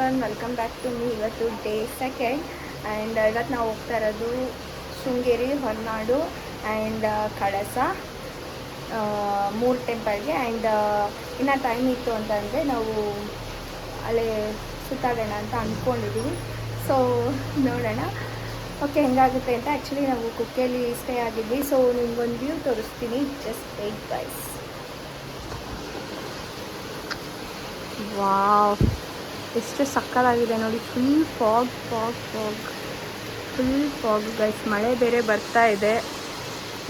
Everyone, welcome back to me. ಇವತ್ತು day second and ಇವತ್ತು ನಾವು ಹೋಗ್ತಾ ಇರೋದು ಶೃಂಗೇರಿ, ಹೊರನಾಡು ಆ್ಯಂಡ್ ಕಳಸ, 3 ಟೆಂಪಲ್ಗೆ. ಆ್ಯಂಡ್ ಇನ್ನೂ ಟೈಮ್ ಇತ್ತು ಅಂತಂದರೆ ನಾವು ಅಲ್ಲೇ ಸುತ್ತಾಡೋಣ ಅಂತ ಅಂದ್ಕೊಂಡಿದ್ದೀವಿ. ಸೊ ನೋಡೋಣ ಓಕೆ ಹೆಂಗಾಗುತ್ತೆ ಅಂತ. ಆ್ಯಕ್ಚುಲಿ ನಾವು ಕುಕ್ಕೆಯಲ್ಲಿ ಸ್ಟೇ ಆಗಿದ್ವಿ. ಸೊ ನಿಮ್ಗೊಂದು ವ್ಯೂ ತೋರಿಸ್ತೀನಿ, ಜಸ್ಟ್ ವೇಟ್ ಗೈಸ್. ವಾವ್, ಎಷ್ಟು ಸಕ್ಕತ್ತಾಗಿದೆ ನೋಡಿ. Full fog guys. ಮಳೆ ಬೇರೆ ಬರ್ತಾ ಇದೆ.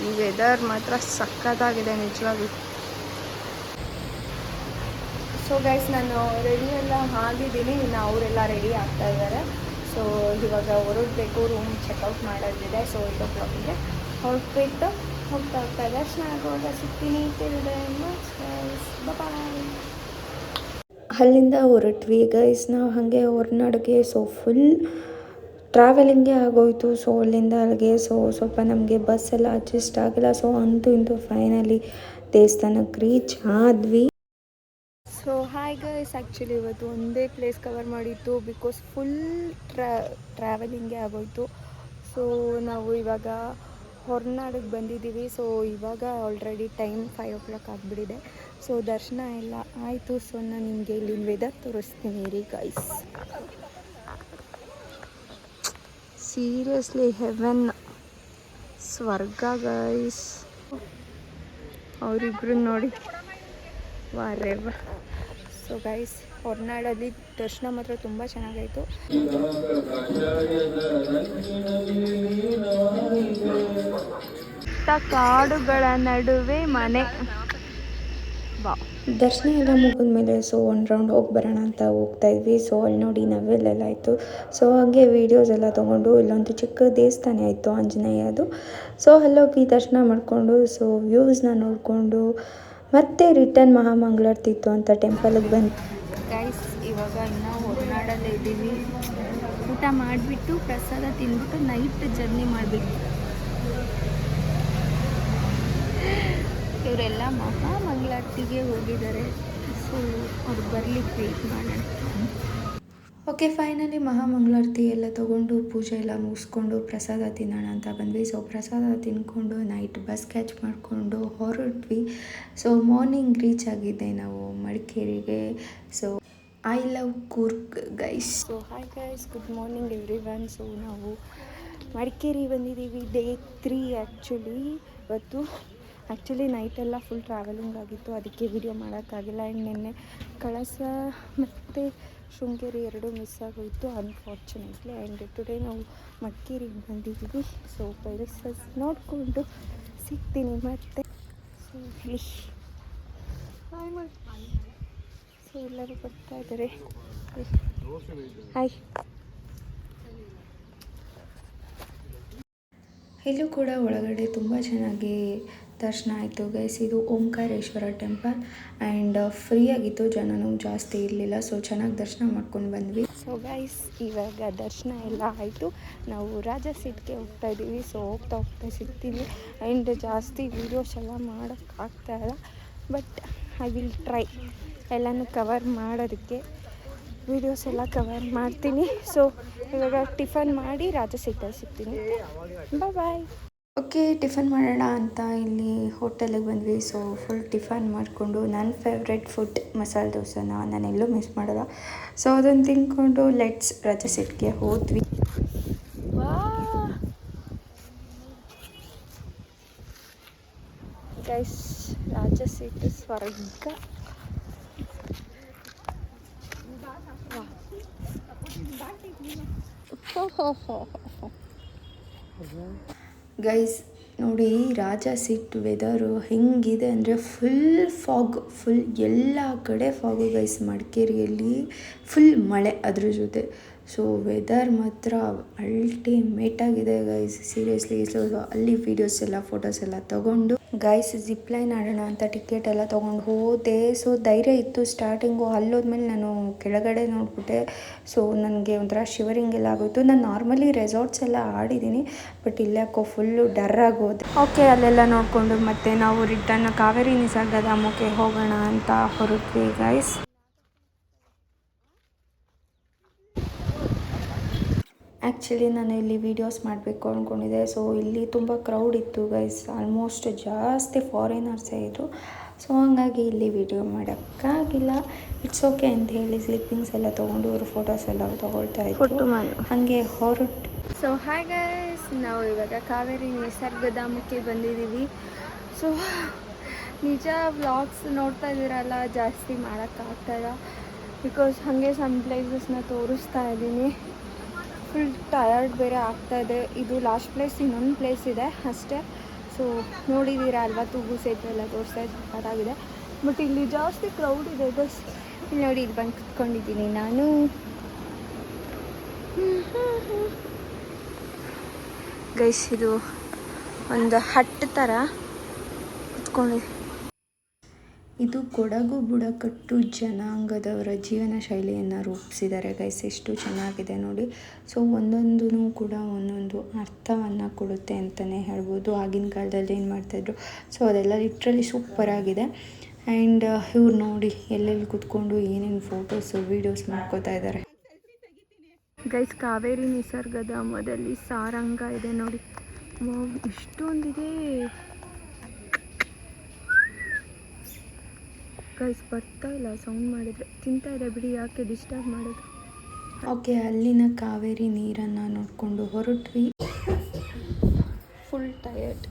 ಈ ವೆದರ್ ಮಾತ್ರ ಸಕ್ಕತ್ತಾಗಿದೆ ನಿಜವಾಗ್ಲೂ. ಸೊ ಗೈಸ್, ನಾನು ರೆಡಿ ಎಲ್ಲ ಆಗಿದ್ದೀನಿ. ಇನ್ನು ಅವರೆಲ್ಲ ರೆಡಿ ಆಗ್ತಾ ಇದ್ದಾರೆ. ಸೊ ಇವಾಗ ಹೊರಡಬೇಕು, ರೂಮ್ ಚೆಕ್ಔಟ್ ಮಾಡೋದಿದೆ. ಸೊ 8 o'clock ಹೊರಟ್ಬಿಟ್ಟು ಹೋಗ್ತಾ ದರ್ಶನ ಆಗುವಾಗ ಸಿಗ್ತೀನಿ. ಬಾಯ್. ಅಲ್ಲಿಂದ ಹೊರಟ್ವಿ ಗೈಸ್ ನಾವು ಹಾಗೆ ಹೊರನಾಡಿಗೆ. ಸೊ ಫುಲ್ ಟ್ರಾವೆಲಿಂಗೇ ಆಗೋಯಿತು. ಸೊ ಅಲ್ಲಿಂದ ಅಲ್ಲಿಗೆ ಸ್ವಲ್ಪ ನಮಗೆ ಬಸ್ ಎಲ್ಲ ಅಡ್ಜಸ್ಟ್ ಆಗಿಲ್ಲ. ಸೊ ಅಂತೂ ಇಂತೂ ಫೈನಲಿ ದೇವಸ್ಥಾನಕ್ಕೆ ರೀಚ್ ಆದ್ವಿ. ಸೊ ಹಾಯ್ ಗೈಸ್, ಆ್ಯಕ್ಚುಲಿ ಇವತ್ತು ಒಂದೇ ಪ್ಲೇಸ್ ಕವರ್ ಮಾಡಿತ್ತು ಬಿಕಾಸ್ ಫುಲ್ ಟ್ರಾವೆಲಿಂಗೇ ಆಗೋಯಿತು. ಸೊ ನಾವು ಇವಾಗ ಹೊರನಾಡಿಗೆ ಬಂದಿದ್ದೀವಿ. ಸೊ ಇವಾಗ ಆಲ್ರೆಡಿ ಟೈಮ್ 5 o'clock ಆಗಿಬಿಟ್ಟಿದೆ. ಸೊ ದರ್ಶನ ಎಲ್ಲ ಆಯಿತು. ಸೊ ನಾನು ನಿಮಗೆ ಇಲ್ಲಿನ ವೆದರ್ ತೋರಿಸ್ತೀನಿ ರೀ ಗೈಸ್. ಸೀರಿಯಸ್ಲಿ ಹೆವೆನ್, ಸ್ವರ್ಗ ಗೈಸ್. ಅವರಿಬ್ರು ನೋಡಿ, ವಾರೆವ. ಸೊ ಗೈಸ್, ಹೊರನಾಡಲ್ಲಿ ದರ್ಶನ ಮಾತ್ರ ತುಂಬ ಚೆನ್ನಾಗಾಯಿತು. ಕಾಡುಗಳ ನಡುವೆ ಮನೆ. ದರ್ಶನ ಎಲ್ಲ ಮುಗಿದ್ಮೇಲೆ ಸೊ ಒಂದು ರೌಂಡ್ ಹೋಗಿ ಬರೋಣ ಅಂತ ಹೋಗ್ತಾ ಇದ್ವಿ. ಸೊ ಅಲ್ಲಿ ನೋಡಿ ನವೆಲ್ಲೆಲ್ಲ ಆಯಿತು. ಸೊ ಹಾಗೆ ವೀಡಿಯೋಸ್ ಎಲ್ಲ ತೊಗೊಂಡು ಇಲ್ಲೊಂದು ಚಿಕ್ಕ ದೇವಸ್ಥಾನ ಆಯಿತು, ಆಂಜನೇಯದು. ಸೊ ಅಲ್ಲೋಗಿ ದರ್ಶನ ಮಾಡಿಕೊಂಡು ಸೊ ವ್ಯೂಸ್ನ ನೋಡಿಕೊಂಡು ಮತ್ತೆ ರಿಟರ್ನ್ ಮಹಾಮಂಗಳಾರತಿ ಇತ್ತು ಅಂತ ಟೆಂಪಲ್ಗೆ ಬಂದು ಗೈಸ್. ಇವಾಗ ಇನ್ನೂ ಹೊರನಾಡಲ್ಲೇ ಇದ್ದೀವಿ. ಊಟ ಮಾಡಿಬಿಟ್ಟು ಪ್ರಸಾದ ತಿಂದ್ಬಿಟ್ಟು ನೈಟ್ ಜರ್ನಿ ಮಾಡಬೇಕು. ಇವರೆಲ್ಲ ಮಹಾಮಂಗಳಾರತಿಗೆ ಹೋಗಿದ್ದಾರೆ. ಸೊ ಅವ್ರು ಬರ್ಲಿಕ್ಕೆ ವೆಯ್ಟ್ ಮಾಡೋಣ. ಓಕೆ, ಫೈನಲಿ ಮಹಾಮಂಗಳಾರತಿ ಎಲ್ಲ ತೊಗೊಂಡು ಪೂಜೆ ಎಲ್ಲ ಮುಗಿಸ್ಕೊಂಡು ಪ್ರಸಾದ ತಿನ್ನೋಣ ಅಂತ ಬಂದ್ವಿ. ಸೊ ಪ್ರಸಾದ ತಿನ್ಕೊಂಡು ನೈಟ್ ಬಸ್ ಕ್ಯಾಚ್ ಮಾಡಿಕೊಂಡು ಹೊರಟ್ವಿ. ಸೊ ಮಾರ್ನಿಂಗ್ ರೀಚ್ ಆಗಿದ್ದೆ ನಾವು ಮಡಿಕೇರಿಗೆ. So I love Coorg guys. So hi guys, good morning everyone. So ನಾವು ಮಡಿಕೇರಿ ಬಂದಿದ್ದೀವಿ, ಡೇ 3 ಆ್ಯಕ್ಚುಲಿ. ಇವತ್ತು ಆ್ಯಕ್ಚುಲಿ ನೈಟೆಲ್ಲ ಫುಲ್ ಟ್ರಾವೆಲಿಂಗ್ ಆಗಿತ್ತು, ಅದಕ್ಕೆ ವಿಡಿಯೋ ಮಾಡೋಕ್ಕಾಗಿಲ್ಲ. ಆ್ಯಂಡ್ ನಿನ್ನೆ ಕಳಸ ಮತ್ತು ಶೃಂಗೇರಿ 2 ಮಿಸ್ ಆಗೋಯಿತು ಅನ್ಫಾರ್ಚುನೇಟ್ಲಿ. ಆ್ಯಂಡ್ ಟುಡೇ ನಾವು ಮಡಿಕೇರಿಗೆ ಬಂದಿದ್ದೀವಿ. ಸೊ ಪ್ಲೇಸಸ್ ನೋಡಿಕೊಂಡು ಸಿಗ್ತೀನಿ ಮತ್ತೆ. ಸೊ ಇಲ್ಲಿ ಸೊ ಎಲ್ಲರೂ ಬರ್ತಾ ಇದ್ದಾರೆ. ಹಾಯ್. ಇಲ್ಲೂ ಕೂಡ ಒಳಗಡೆ ತುಂಬ ಚೆನ್ನಾಗಿ ದರ್ಶನ ಆಯಿತು ಗೈಸ್. ಇದು ಓಂಕಾರೇಶ್ವರ ಟೆಂಪಲ್ ಆ್ಯಂಡ್ ಫ್ರೀ ಆಗಿತ್ತು, ಜನನೂ ಜಾಸ್ತಿ ಇರಲಿಲ್ಲ. ಸೊ ಚೆನ್ನಾಗಿ ದರ್ಶನ ಮಾಡ್ಕೊಂಡು ಬಂದ್ವಿ. ಸೊ ಗೈಸ್, ಇವಾಗ ದರ್ಶನ ಎಲ್ಲ ಆಯಿತು. ನಾವು ರಾಜ ಸೀಟ್ಗೆ ಹೋಗ್ತಾ ಇದ್ದೀವಿ. ಸೊ ಹೋಗ್ತಾ ಸಿಗ್ತೀವಿ. ಆ್ಯಂಡ್ ಜಾಸ್ತಿ ವೀಡಿಯೋಸ್ ಎಲ್ಲ ಮಾಡೋಕ್ಕಾಗ್ತಾಯಿಲ್ಲ, ಬಟ್ ಐ ವಿಲ್ ಟ್ರೈ ಎಲ್ಲನೂ ಕವರ್ ಮಾಡೋದಕ್ಕೆ. ವೀಡಿಯೋಸ್ ಎಲ್ಲ ಕವರ್ ಮಾಡ್ತೀನಿ. ಸೊ ಇವಾಗ ಟಿಫನ್ ಮಾಡಿ ರಾಜ ಸೀಟಲ್ಲಿ ಸಿಗ್ತೀನಿ. ಬಾಯ್. ಓಕೆ, ಟಿಫನ್ ಮಾಡೋಣ ಅಂತ ಇಲ್ಲಿ ಹೋಟೆಲಿಗೆ ಬಂದ್ವಿ. ಸೊ ಫುಲ್ ಟಿಫನ್ ಮಾಡಿಕೊಂಡು ನನ್ನ ಫೇವ್ರೆಟ್ ಫುಡ್ ಮಸಾಲೆ ದೋಸೆನ ನಾನೆಲ್ಲೂ ಮಿಸ್ ಮಾಡೋಲ್ಲ. ಸೊ ಅದನ್ನು ತಿಂದ್ಕೊಂಡು ಲೆಟ್ಸ್ ರಾಜ ಸೀಟ್ಗೆ ಹೋದ್ವಿ. ಗೈಸ್, ರಾಜ ಸೀಟ್ ಸ್ವರ್ಗ. ಗೈಸ್ ನೋಡಿ, ರಾಜ ಸೀಟ್ ವೆದರು ಹೆಂಗಿದೆ ಅಂದರೆ ಫುಲ್ ಎಲ್ಲ ಕಡೆ ಫಾಗು ಗೈಸ್. ಮಡಿಕೇರಿಯಲ್ಲಿ ಫುಲ್ ಮಳೆ ಅದ್ರ ಜೊತೆ. ಸೊ ವೆದರ್ ಮಾತ್ರ ಅಲ್ಟಿಮೇಟ್ ಆಗಿದೆ ಗೈಸ್, ಸೀರಿಯಸ್ಲಿ. ಸೊ ಅಲ್ಲಿ ವೀಡಿಯೋಸ್ ಎಲ್ಲ ಫೋಟೋಸ್ ಎಲ್ಲ ತೊಗೊಂಡು ಗೈಸ್ ಜಿಪ್ಲೈನ್ ಆಡೋಣ ಅಂತ ಟಿಕೆಟ್ ಎಲ್ಲ ತೊಗೊಂಡು ಹೋದೆ. ಸೊ ಧೈರ್ಯ ಇತ್ತು ಸ್ಟಾರ್ಟಿಂಗು. ಅಲ್ಲೋದ್ಮೇಲೆ ನಾನು ಕೆಳಗಡೆ ನೋಡಿಬಿಟ್ಟೆ. ಸೊ ನನಗೆ ಒಂಥರ ಶಿವರಿಂಗ್ ಎಲ್ಲ ಆಗೋಯಿತು. ನಾನು ನಾರ್ಮಲಿ ರೆಸಾರ್ಟ್ಸ್ ಎಲ್ಲ ಆಡಿದ್ದೀನಿ, ಬಟ್ ಇಲ್ಲಾಕೋ ಫುಲ್ಲು ಡರ್ ಆಗೋದೆ. ಓಕೆ, ಅಲ್ಲೆಲ್ಲ ನೋಡಿಕೊಂಡು ಮತ್ತೆ ನಾವು ರಿಟರ್ನ್ ಕಾವೇರಿ ನಿಸರ್ಗಧಾಮಕ್ಕೆ ಹೋಗೋಣ ಅಂತ ಹೊರಟ್ವಿ ಗೈಸ್. ಆ್ಯಕ್ಚುಲಿ ನಾನು ಇಲ್ಲಿ ವೀಡಿಯೋಸ್ ಮಾಡಬೇಕು ಅಂದ್ಕೊಂಡಿದ್ದೆ. ಸೊ ಇಲ್ಲಿ ತುಂಬ ಕ್ರೌಡ್ ಇತ್ತು ಗೈಸ್, ಆಲ್ಮೋಸ್ಟ್ ಜಾಸ್ತಿ ಫಾರಿನರ್ಸೇ ಇದ್ದರು. ಸೊ ಹಾಗಾಗಿ ಇಲ್ಲಿ ವೀಡಿಯೋ ಮಾಡೋಕ್ಕಾಗಿಲ್ಲ. ಇಟ್ಸ್ ಓಕೆ ಅಂತ ಹೇಳಿ ಸ್ಲಿಪ್ಪಿಂಗ್ಸ್ ಎಲ್ಲ ತೊಗೊಂಡು ಅವರು ಫೋಟೋಸ್ ಎಲ್ಲ ತೊಗೊಳ್ತಾ ಇತ್ತು. ಹಾಗೆ ಹೊರಟು. ಸೊ ಹಾಯ್ ಗೈಸ್, ನಾವು ಇವಾಗ ಕಾವೇರಿ ನಿಸರ್ಗಧಾಮಕ್ಕೆ ಬಂದಿದ್ದೀವಿ. ಸೊ ನಿಜ ವ್ಲಾಗ್ಸ್ ನೋಡ್ತಾ ಇದ್ದೀರಲ್ಲ, ಜಾಸ್ತಿ ಮಾಡೋಕ್ಕಾಗ್ತಾಯಿಲ್ಲ ಬಿಕಾಸ್ ಹಾಗೆ ಸಮ್ ಪ್ಲೇಸಸ್ನ ತೋರಿಸ್ತಾ ಇದ್ದೀನಿ. ಫುಲ್ ಟಯರ್ಡ್ ಬೇರೆ ಆಗ್ತಾಯಿದೆ. ಇದು ಲಾಸ್ಟ್ ಪ್ಲೇಸ್, ಇನ್ನೊಂದು ಪ್ಲೇಸ್ ಇದೆ ಅಷ್ಟೇ. ಸೊ ನೋಡಿದ್ದೀರಾ ಅಲ್ವಾ, ತೂಗು ಸೇತುವೆ ಎಲ್ಲ ತೋರಿಸ್ತಾ ಸಖತ್ತಾಗಿದೆ. ಬಟ್ ಇಲ್ಲಿ ಜಾಸ್ತಿ ಕ್ರೌಡ್ ಇದೆ ಬಸ್. ಇಲ್ಲಿ ನೋಡಿ, ಇಲ್ಲಿ ಬಂದು ಕುತ್ಕೊಂಡಿದ್ದೀನಿ ನಾನು. ಗೈಸ್, ಇದು ಒಂದು ಹಟ್ ಥರ ಕುತ್ಕೊಂಡಿದೆ. ಇದು ಕೊಡಗು ಬುಡಕಟ್ಟು ಜನಾಂಗದವರ ಜೀವನ ಶೈಲಿಯನ್ನು ರೂಪಿಸಿದ್ದಾರೆ ಗೈಸ್. ಎಷ್ಟು ಚೆನ್ನಾಗಿದೆ ನೋಡಿ. ಸೊ ಒಂದೊಂದೂ ಕೂಡ ಒಂದೊಂದು ಅರ್ಥವನ್ನು ಕೊಡುತ್ತೆ ಅಂತಲೇ ಹೇಳ್ಬೋದು. ಆಗಿನ ಕಾಲದಲ್ಲಿ ಏನು ಮಾಡ್ತಾಯಿದ್ರು, ಸೊ ಅದೆಲ್ಲ ಲಿಟ್ರಲಿ ಸೂಪರಾಗಿದೆ. ಆ್ಯಂಡ್ ಇವ್ರು ನೋಡಿ ಎಲ್ಲೆಲ್ಲಿ ಕೂತ್ಕೊಂಡು ಏನೇನು ಫೋಟೋಸು ವೀಡಿಯೋಸ್ ಮಾಡ್ಕೋತಾ ಇದ್ದಾರೆ ಗೈಸ್. ಕಾವೇರಿ ನಿಸರ್ಗಧಾಮದಲ್ಲಿ ಸಾರಂಗ ಇದೆ ನೋಡಿ. ಇಷ್ಟೊಂದಿದೆ ಗೈಸ್. ಬರ್ತಾ ಇಲ್ಲ ಸೌಂಡ್ ಮಾಡಿದರೆ. ತಿಂತಾ ಇದೆ ಬಿಡಿ, ಯಾಕೆ ಡಿಸ್ಟರ್ಬ್ ಮಾಡೋದು. ಓಕೆ, ಅಲ್ಲಿನ ಕಾವೇರಿ ನೀರನ್ನು ನೋಡಿಕೊಂಡು ಹೊರಟ್ವಿ. Full tired.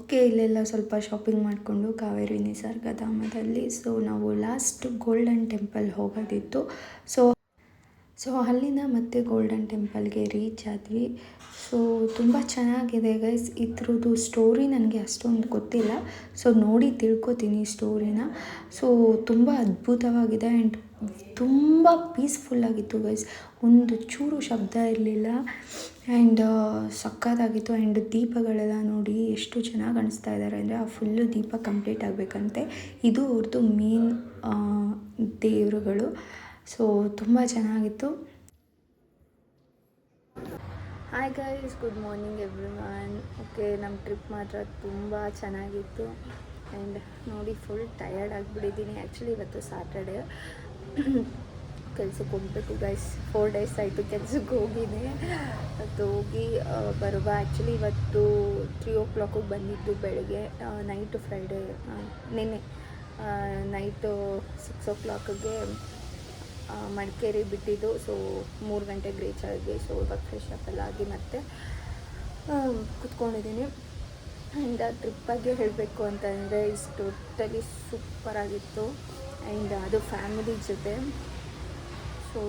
ಓಕೆ, ಇಲ್ಲೆಲ್ಲ ಸ್ವಲ್ಪ ಶಾಪಿಂಗ್ ಮಾಡಿಕೊಂಡು ಕಾವೇರಿ ನಿಸರ್ಗಧಾಮದಲ್ಲಿ. ಸೊ ನಾವು ಲಾಸ್ಟ್ ಗೋಲ್ಡನ್ ಟೆಂಪಲ್ ಹೋಗೋದಿತ್ತು. ಸೊ ಅಲ್ಲಿಂದ ಮತ್ತೆ ಗೋಲ್ಡನ್ ಟೆಂಪಲ್ಗೆ ರೀಚ್ ಆದ್ವಿ. ಸೊ ತುಂಬ ಚೆನ್ನಾಗಿದೆ ಗೈಸ್. ಇದ್ರದ್ದು ಸ್ಟೋರಿ ನನಗೆ ಅಷ್ಟೊಂದು ಗೊತ್ತಿಲ್ಲ. ಸೊ ನೋಡಿ ತಿಳ್ಕೊತೀನಿ ಸ್ಟೋರಿನ. ಸೊ ತುಂಬ ಅದ್ಭುತವಾಗಿದೆ ಆ್ಯಂಡ್ ತುಂಬ ಪೀಸ್ಫುಲ್ಲಾಗಿತ್ತು ಗೈಸ್. ಒಂದು ಚೂರು ಶಬ್ದ ಇರಲಿಲ್ಲ ಆ್ಯಂಡ್ ಸಕ್ಕತ್ತಾಗಿತ್ತು. ಆ್ಯಂಡ್ ದೀಪಗಳೆಲ್ಲ ನೋಡಿ ಎಷ್ಟು ಚೆನ್ನಾಗಿ ಕಾಣಿಸ್ತಾ ಇದ್ದಾರೆ ಅಂದರೆ, ಆ ಫುಲ್ಲು ದೀಪ ಕಂಪ್ಲೀಟ್ ಆಗಬೇಕಂತೆ. ಇದು ಅವ್ರದ್ದು ಮೇನ್ ದೇವರುಗಳು. ಸೊ ತುಂಬ ಚೆನ್ನಾಗಿತ್ತು. Hi guys, good morning everyone. Okay, ನಮ್ಮ ಟ್ರಿಪ್ ಮಾತ್ರ ತುಂಬ ಚೆನ್ನಾಗಿತ್ತು. ಆ್ಯಂಡ್ ನೋಡಿ, ಫುಲ್ ಟಯರ್ಡ್ ಆಗಿಬಿಟ್ಟಿದ್ದೀನಿ. ಆ್ಯಕ್ಚುಲಿ ಇವತ್ತು ಸ್ಯಾಟರ್ಡೇ, ಕೆಲ್ಸಕ್ಕೆ ಹೋಗಬೇಕು ಗೈಸ್. 4 days ಆಯಿತು ಕೆಲ್ಸಕ್ಕೆ ಹೋಗಿದೆ. ಅದು ಹೋಗಿ ಬರುವ. ಆ್ಯಕ್ಚುಲಿ ಇವತ್ತು 3 o'clock ಬಂದಿದ್ದು ಬೆಳಗ್ಗೆ. ನೈಟು ಫ್ರೈಡೇ ನಿನ್ನೆ ನೈಟು 6 o'clockಗೆ ಮಡಿಕೇರಿ ಬಿಟ್ಟಿದ್ದು. ಸೊ 3 ಗಂಟೆಗೆ ರೀಚ್ ಆಗಿ. ಸೊ ಇವಾಗ ಫ್ರೆಶ್ ಅಪ್ ಎಲ್ಲ ಆಗಿ ಮತ್ತೆ ಕುತ್ಕೊಂಡಿದ್ದೀನಿ. ಆ್ಯಂಡ್ ಆ ಟ್ರಿಪ್ ಬಗ್ಗೆ ಹೇಳಬೇಕು ಅಂತಂದರೆ, ಇಷ್ಟು ಟೋಟಲಿ ಸೂಪರಾಗಿತ್ತು. ಆ್ಯಂಡ್ ಅದು ಫ್ಯಾಮಿಲಿ ಜೊತೆ. ಸೊ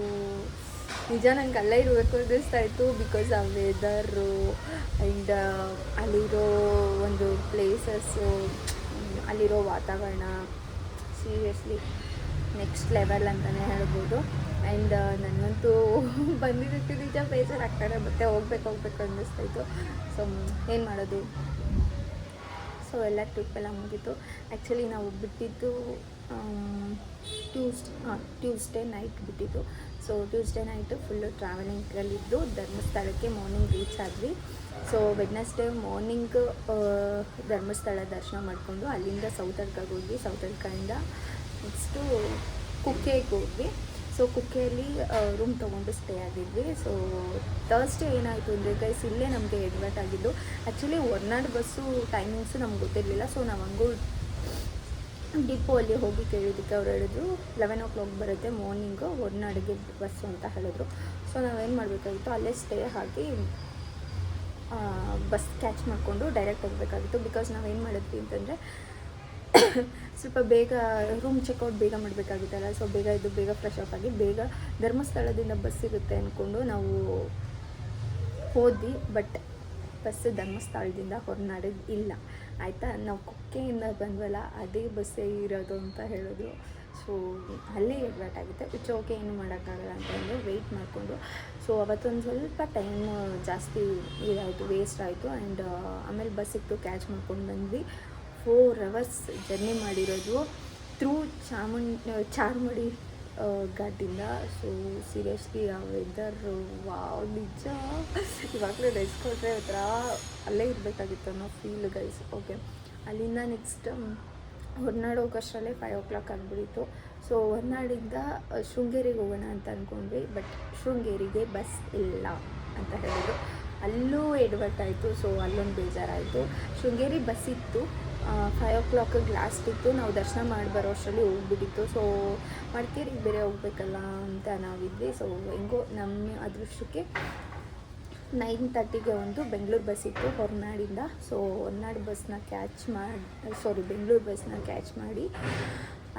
ನಿಜ ನಂಗೆ ಅಲ್ಲೇ ಇರಬೇಕು ಅನ್ನಿಸ್ತಾ ಇತ್ತು. ಬಿಕಾಸ್ ಆ ವೆದರು ಆ್ಯಂಡ್ ಅಲ್ಲಿರೋ ಒಂದು ಪ್ಲೇಸಸ್ಸು, ಅಲ್ಲಿರೋ ವಾತಾವರಣ ಸೀರಿಯಸ್ಲಿ ನೆಕ್ಸ್ಟ್ ಲೆವೆಲ್ ಅಂತಲೇ ಹೇಳ್ಬೋದು. ಆ್ಯಂಡ್ ನನಗಂತೂ ಬಂದಿದ್ದಕ್ಕೆ ನಿಜ ಬೇಜಾರಾಗ್ತಾರೆ. ಮತ್ತೆ ಹೋಗ್ಬೇಕು ಅನ್ನಿಸ್ತಾಯಿತ್ತು. ಸೊ ಏನು ಮಾಡೋದು. ಸೊ ಎಲ್ಲ ಟ್ರಿಪ್ಪೆಲ್ಲ ಮುಗೀತು. ಆ್ಯಕ್ಚುಲಿ ನಾವು ಬಿಟ್ಟಿದ್ದು ಟ್ಯೂಸ್ಡೇ ನೈಟ್ ಬಿಟ್ಟಿದ್ದು. ಸೊ ಟ್ಯೂಸ್ಡೇ ನೈಟು ಫುಲ್ಲು ಟ್ರಾವೆಲಿಂಗಲ್ಲಿದ್ದು ಧರ್ಮಸ್ಥಳಕ್ಕೆ ಮಾರ್ನಿಂಗ್ ರೀಚ್ ಆದ್ವಿ. ಸೊ ವೆಡ್ನೆಸ್ಡೇ ಮಾರ್ನಿಂಗ್ ಧರ್ಮಸ್ಥಳ ದರ್ಶನ ಮಾಡಿಕೊಂಡು ಅಲ್ಲಿಂದ ಸೌತಡ್ಕಗೆ ಹೋದ್ವಿ. ಸೌತಡ್ಕದಿಂದ ನೆಕ್ಸ್ಟು ಕುಕ್ಕೆಗೆ ಹೋದ್ವಿ. ಸೊ ಕುಕ್ಕೆಯಲ್ಲಿ ರೂಮ್ ತೊಗೊಂಡು ಸ್ಟೇ ಆಗಿದ್ವಿ. ಸೊ ಥರ್ಸ್ಡೇ ಏನಾಯಿತು ಅಂದರೆ ಗೈಸ್, ಇಲ್ಲೇ ನಮಗೆ ಎಡ್ವರ್ಟ್ ಆಗಿದ್ದು. ಆ್ಯಕ್ಚುಲಿ ಹೊರನಾಡು ಬಸ್ಸು ಟೈಮಿಂಗ್ಸು ನಮ್ಗೆ ಗೊತ್ತಿರಲಿಲ್ಲ. ಸೊ ನಾವು ಹಂಗೂ ಡಿಪೋ ಅಲ್ಲಿ ಹೋಗಿ ಕೇಳಿದ್ದಕ್ಕೆ ಅವ್ರು ಹೇಳಿದ್ರು 11 o'clock ಬರುತ್ತೆ ಮಾರ್ನಿಂಗು ಹೊರನಾಡಿಗೆ ಬಸ್ಸು ಅಂತ ಹೇಳಿದ್ರು. ಸೊ ನಾವೇನು ಮಾಡಬೇಕಾಗಿತ್ತು, ಅಲ್ಲೇ ಸ್ಟೇ ಆಗಿ ಬಸ್ ಕ್ಯಾಚ್ ಮಾಡಿಕೊಂಡು ಡೈರೆಕ್ಟ್ ಹೋಗಬೇಕಾಗಿತ್ತು. ಬಿಕಾಸ್ ನಾವೇನು ಮಾಡಿದ್ವಿ ಅಂತಂದರೆ, ಸ್ವಲ್ಪ ಬೇಗ ರೂಮ್ ಚೆಕ್ಔಟ್ ಬೇಗ ಮಾಡಬೇಕಾಗಿತ್ತಲ್ಲ. ಸೊ ಬೇಗ ಫ್ರೆಶ್ ಅಪ್ ಆಗಿ ಬೇಗ ಧರ್ಮಸ್ಥಳದಿಂದ ಬಸ್ ಸಿಗುತ್ತೆ ಅಂದ್ಕೊಂಡು ನಾವು ಹೋದ್ವಿ. ಬಟ್ ಬಸ್ ಧರ್ಮಸ್ಥಳದಿಂದ ಹೊರನಾಡಿಗೆ ಇಲ್ಲ ಆಯಿತಾ. ನಾವು ಕುಕ್ಕೆಯಿಂದ ಬಂದ್ವಲ್ಲ, ಅದೇ ಬಸ್ಸೇ ಇರೋದು ಅಂತ ಹೇಳಿದ್ರು. ಸೊ ಅಲ್ಲೇ ಎಡ್ವರ್ಟ್ ಆಗುತ್ತೆ. ಇಟ್ಸ್ ಓಕೆ, ಏನು ಮಾಡೋಕ್ಕಾಗಲ್ಲ ಅಂತಂದು ವೆಯ್ಟ್ ಮಾಡಿಕೊಂಡು. ಸೊ ಅವತ್ತೊಂದು ಸ್ವಲ್ಪ ಟೈಮ್ ಜಾಸ್ತಿ ಇದಾಯಿತು, ವೇಸ್ಟ್ ಆಯಿತು. ಆ್ಯಂಡ್ ಆಮೇಲೆ ಬಸ್ ಸಿಕ್ತು, ಕ್ಯಾಚ್ ಮಾಡ್ಕೊಂಡು ಬಂದ್ವಿ. 4 hours ಜರ್ನಿ ಮಾಡಿರೋದು ಥ್ರೂ ಚಾರ್ಮಡಿ ಘಾಟಿಂದ. ಸೊ ಸೀರಿಯಸ್ಲಿ ಆ ವೆದರು ವಾವ್, ನಿಜ ಇವಾಗಲೇ ನೆನೆಸ್ಕೊಂಡ್ರೆ ಒಂಥರ ಅಲ್ಲೇ ಇರಬೇಕಾಗಿತ್ತು ಅನ್ನೋ ಫೀಲ್ ಗೈಸ್. ಓಕೆ, ಅಲ್ಲಿಂದ ನೆಕ್ಸ್ಟ್ ಹೊರನಾಡು ಹೋಗೋಷ್ಟರಲ್ಲೇ 5 o'clock ಆಗಿಬಿಟ್ಟಿತ್ತು. ಸೊ ಹೊರನಾಡಿಂದ ಶೃಂಗೇರಿಗೆ ಹೋಗೋಣ ಅಂತ ಅಂದ್ಕೊಂಡ್ವಿ, ಬಟ್ ಶೃಂಗೇರಿಗೆ ಬಸ್ ಇಲ್ಲ ಅಂತ ಹೇಳಿದ್ರು. ಅಲ್ಲೂ ಎಡವಟ್ಟಾಯಿತು. ಸೊ ಅಲ್ಲೊಂದು ಬೇಜಾರಾಯಿತು. ಶೃಂಗೇರಿ ಬಸ್ ಇತ್ತು, 5 o'clock ಲಾಸ್ಟ್ ಇತ್ತು. ನಾವು ದರ್ಶನ ಮಾಡಿ ಬರೋ ಅಷ್ಟರಲ್ಲಿ ಹೋಗ್ಬಿಟ್ಟಿತ್ತು. ಸೊ ಮಡಿಕೇರಿಗೆ ಬೇರೆ ಹೋಗ್ಬೇಕಲ್ಲ ಅಂತ ನಾವಿದ್ವಿ. ಸೊ ಹೆಂಗೋ ನಮ್ಮ ಅದೃಷ್ಟಕ್ಕೆ 9:30ಗೆ ಒಂದು ಬೆಂಗಳೂರು ಬಸ್ ಇತ್ತು ಹೊರನಾಡಿಂದ. ಸೊ ಹೊರನಾಡು ಬಸ್ನ ಬೆಂಗಳೂರು ಬಸ್ನ ಕ್ಯಾಚ್ ಮಾಡಿ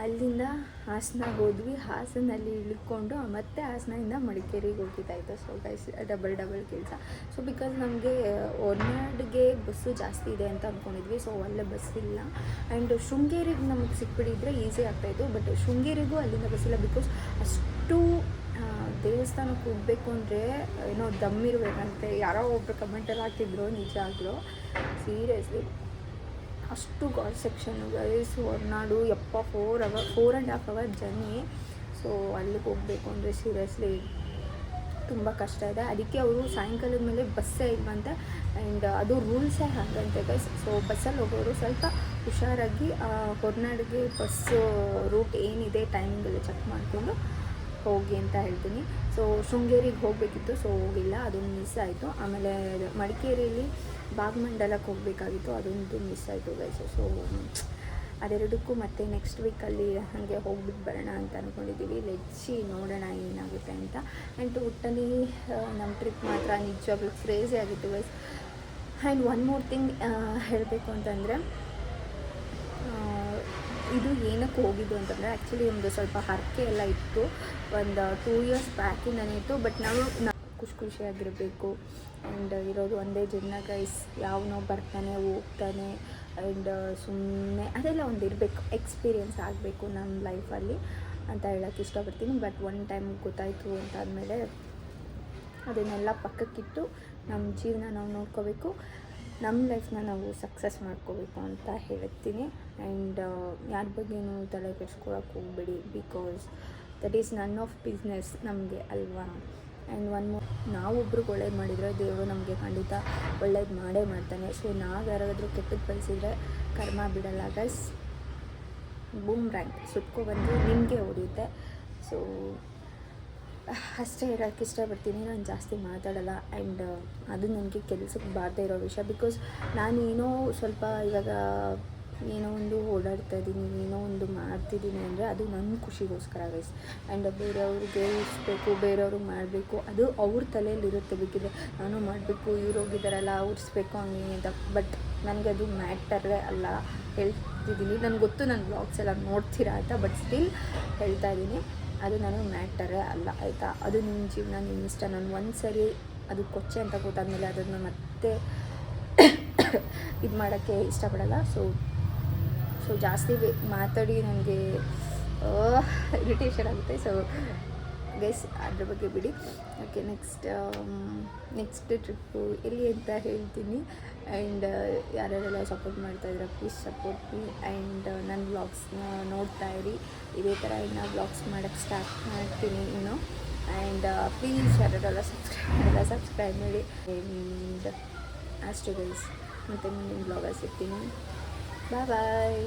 ಅಲ್ಲಿಂದ ಹಾಸನಾಗೆ ಹೋದ್ವಿ. ಹಾಸನಲ್ಲಿ ಇಳ್ಕೊಂಡು ಮತ್ತೆ ಹಾಸನದಿಂದ ಮಡಿಕೇರಿಗೆ ಹೋಗಿದ್ದಾಯಿತು. ಸೊ ಗೈಸ್ ಡಬಲ್ ಕೆಲಸ. ಸೊ ಬಿಕಾಸ್ ನಮಗೆ ಹೊರನಾಡಿಗೆ ಬಸ್ಸು ಜಾಸ್ತಿ ಇದೆ ಅಂತ ಅಂದ್ಕೊಂಡಿದ್ವಿ. ಸೊ ಅಲ್ಲೇ ಬಸ್ ಇಲ್ಲ. ಆ್ಯಂಡ್ ಶೃಂಗೇರಿಗೆ ನಮಗೆ ಸಿಕ್ಬಿಟ್ಟಿದ್ರೆ ಈಸಿ ಆಗ್ತಾಯಿತ್ತು. ಬಟ್ ಶೃಂಗೇರಿಗೂ ಅಲ್ಲಿಂದ ಬಸ್ ಇಲ್ಲ. ಬಿಕಾಸ್ ಅಷ್ಟು ದೇವಸ್ಥಾನಕ್ಕೆ ಹೋಗಬೇಕು ಅಂದರೆ ಏನೋ ದಮ್ಮಿರಬೇಕಂತೆ. ಯಾರೋ ಒಬ್ಬರು ಕಮೆಂಟಲ್ಲಿ ಹಾಕಿದ್ರು, ನಿಜ ಆಗಲು ಸೀರಿಯಸ್ಲಿ ಅಷ್ಟು god section guys. Horanadu 4.5 hour journey. So ಅಲ್ಲಿಗೆ ಹೋಗಬೇಕು ಅಂದರೆ ಸೀರಿಯಸ್ಲಿ ತುಂಬ ಕಷ್ಟ ಇದೆ. ಅದಕ್ಕೆ ಅವರು ಸಾಯಂಕಾಲದ ಮೇಲೆ ಬಸ್ಸೇ ಇಲ್ವಂತೆ. ಆ್ಯಂಡ್ ಅದು ರೂಲ್ಸೇ ಹಾಗಂತೆ ಗೈಸ್. ಸೊ ಬಸ್ಸಲ್ಲಿ ಹೋಗೋರು ಸ್ವಲ್ಪ ಹುಷಾರಾಗಿ ಹೊರನಾಡಿಗೆ ಬಸ್ಸು ರೂಟ್ ಏನಿದೆ ಟೈಮಿಂಗೆಲ್ಲ ಚೆಕ್ ಮಾಡಿಕೊಂಡು ಹೋಗಿ ಅಂತ ಹೇಳ್ತೀನಿ. ಸೊ ಶೃಂಗೇರಿಗೆ ಹೋಗಬೇಕಿತ್ತು, ಸೊ ಹೋಗಿಲ್ಲ, ಅದೊಂದು ಮಿಸ್ ಆಯಿತು. ಆಮೇಲೆ ಮಡಿಕೇರಿಯಲ್ಲಿ ಭಾಗಮಂಡಲಕ್ಕೆ ಹೋಗಬೇಕಾಗಿತ್ತು, ಅದೊಂದು ಮಿಸ್ ಆಯಿತು ಗೈಸ್. ಸೊ ಅದೆರಡಕ್ಕೂ ಮತ್ತೆ ನೆಕ್ಸ್ಟ್ ವೀಕಲ್ಲಿ ಹಾಗೆ ಹೋಗ್ಬಿಟ್ಟು ಬರೋಣ ಅಂತ ಅಂದ್ಕೊಂಡಿದ್ದೀವಿ. ಲೆಚ್ಚಿ ನೋಡೋಣ ಏನಾಗುತ್ತೆ ಅಂತ. ಆ್ಯಂಡ್ ಒಟ್ಟಲ್ಲಿ ನಮ್ಮ ಟ್ರಿಪ್ ಮಾತ್ರ ನಿಜವಾಗ್ಲೂ ಕ್ರೇಜಿ ಆಗಿತ್ತು guys. And one more thing ಹೇಳಬೇಕು ಅಂತಂದರೆ, ಇದು ಏನಕ್ಕೆ ಹೋಗಿದ್ದು ಅಂತಂದರೆ ಆ್ಯಕ್ಚುಲಿ ಒಂದು ಸ್ವಲ್ಪ ಹರಕೆ ಎಲ್ಲ ಇತ್ತು. ಒಂದು 2 years ಬ್ಯಾಕಿಂದನೇ ಇತ್ತು. ಬಟ್ ನಾವು ಖುಷಿಯಾಗಿರಬೇಕು. ಆ್ಯಂಡ್ ಇರೋದು ಒಂದೇ ಜೀವನ ಗೈಸ್. ಯಾವನೋ ಬರ್ತಾನೆ ಹೋಗ್ತಾನೆ. ಆ್ಯಂಡ್ ಸುಮ್ಮನೆ ಅದೆಲ್ಲ ಒಂದು ಇರಬೇಕು, ಎಕ್ಸ್ಪೀರಿಯೆನ್ಸ್ ಆಗಬೇಕು ನಮ್ಮ ಲೈಫಲ್ಲಿ ಅಂತ ಹೇಳೋಕ್ಕೆ ಇಷ್ಟಪಡ್ತೀನಿ. ಬಟ್ ಒನ್ ಟೈಮ್ ಗೊತ್ತಾಯಿತು ಅಂತಾದಮೇಲೆ ಅದನ್ನೆಲ್ಲ ಪಕ್ಕಕ್ಕಿಟ್ಟು ನಮ್ಮ ಜೀವನ ನಾವು ನೋಡ್ಕೋಬೇಕು, ನಮ್ಮ ಲೈಫ್ನ ನಾವು ಸಕ್ಸಸ್ ಮಾಡ್ಕೋಬೇಕು ಅಂತ ಹೇಳ್ತೀನಿ. ಆ್ಯಂಡ್ ಯಾರ ಬಗ್ಗೆನೂ ತಲೆ ಕೆಡ್ಸ್ಕೊಳಕ್ಕೆ ಹೋಗಬೇಡಿ. Because that is none of business ನಮಗೆ ಅಲ್ವಾ. ಆ್ಯಂಡ್ ನಾವೊಬ್ರಿಗೆ ಒಳ್ಳೇದು ಮಾಡಿದರೆ ದೇವರು ನಮಗೆ ಖಂಡಿತ ಒಳ್ಳೇದು ಮಾಡೇ ಮಾಡ್ತಾನೆ. ಸೊ ನಾವು ಯಾರಾದರೂ ಕೆಟ್ಟದ್ದು ಕಳಿಸಿದರೆ ಕರ್ಮ ಬಿಡಲ್ಲ ಗೈಸ್. ಬೂಮ್ ರ್ಯಾಂಕ್ ಸುಟ್ಕೊಬಂದು ನಿಮಗೆ ಹೊಡೆಯುತ್ತೆ. ಸೊ ಅಷ್ಟೇ ಹೇಳೋಕ್ಕೆ ಇಷ್ಟಪಡ್ತೀನಿ. ನಾನು ಜಾಸ್ತಿ ಮಾತಾಡಲ್ಲ. ಆ್ಯಂಡ್ ಅದು ನನಗೆ ಕೆಲಸಕ್ಕೆ ಬಾರದೇ ಇರೋ ವಿಷಯ. ಬಿಕಾಸ್ ನಾನು ಏನೋ ಸ್ವಲ್ಪ ಇವಾಗ ಏನೋ ಒಂದು ಓಡಾಡ್ತಾ ಇದ್ದೀನಿ, ಏನೋ ಒಂದು ಮಾಡ್ತಿದ್ದೀನಿ ಅಂದರೆ ಅದು ನನ್ನ ಖುಷಿಗೋಸ್ಕರ ಗೈಸ್. ಆ್ಯಂಡ್ ಬೇರೆಯವ್ರಿಗೆ ಉಳಿಸ್ಬೇಕು, ಬೇರೆಯವ್ರಿಗೆ ಮಾಡಬೇಕು, ಅದು ಅವ್ರ ತಲೆಯಲ್ಲಿರುತ್ತೆ. ಬೇಕಿದ್ರೆ ನಾನು ಮಾಡಬೇಕು, ಇವ್ರು ಹೋಗಿದ್ದಾರಲ್ಲ ಉಳಿಸ್ಬೇಕು ಹಂಗೆ ಅಂತ. ಬಟ್ ನನಗೆ ಅದು ಮ್ಯಾಟರೇ ಅಲ್ಲ, ಹೇಳ್ತಿದ್ದೀನಿ. ನನಗೆ ಗೊತ್ತು ನನ್ನ ಬ್ಲಾಗ್ಸ್ ಎಲ್ಲ ನೋಡ್ತೀರಾ ಅಂತ. ಬಟ್ ಸ್ಟಿಲ್ ಹೇಳ್ತಾ ಇದ್ದೀನಿ, ಅದು ನನಗೆ ಮ್ಯಾಟರೇ ಅಲ್ಲ ಆಯಿತಾ. ಅದು ನಿಮ್ಮ ಜೀವನ, ನಿಮ್ಮ ಇಷ್ಟ. ನಾನು ಒಂದು ಸರಿ ಅದು ಕೊಚ್ಚೆ ಅಂತ ಗೊತ್ತಾದ್ಮೇಲೆ ಅದನ್ನು ಮತ್ತೆ ಇದು ಮಾಡೋಕ್ಕೆ ಇಷ್ಟಪಡಲ್ಲ. ಸೊ ಜಾಸ್ತಿ ಮಾತಾಡಿ ನನಗೆ ಇರಿಟೇಷನ್ ಆಗುತ್ತೆ. ಸೊ ಗೈಸ್ ಅದ್ರ ಬಗ್ಗೆ ಬಿಡಿ. ಓಕೆ, ನೆಕ್ಸ್ಟ್ ಟ್ರಿಪ್ಪು ಎಲ್ಲಿ ಅಂತ ಹೇಳ್ತೀನಿ. ಆ್ಯಂಡ್ ಯಾರ್ಯಾರೆಲ್ಲ ಸಪೋರ್ಟ್ ಮಾಡ್ತಾಯಿದ್ರೆ ಪ್ಲೀಸ್ ಸಪೋರ್ಟ್ ಮೀ. ಆ್ಯಂಡ್ ನನ್ನ ವ್ಲಾಗ್ಸ್ನ ನೋಡ್ತಾ ಇರಿ. ಇದೇ ಥರ ಇನ್ನು ವ್ಲಾಗ್ಸ್ ಮಾಡೋಕ್ಕೆ ಸ್ಟಾರ್ಟ್ ಮಾಡ್ತೀನಿ ಇನ್ನು. ಆ್ಯಂಡ್ ಪ್ಲೀಸ್ ಯಾರ್ಯಾರೆಲ್ಲ ಸಬ್ಸ್ಕ್ರೈಬ್ ಮಾಡಿ. ಆ್ಯಂಡ್ ಅಷ್ಟು ಗೈಸ್, ಮತ್ತು ಮುಂದಿನ ಬ್ಲಾಗಲ್ಲಿ ಸಿಗ್ತೀನಿ. ಬಾಯ್.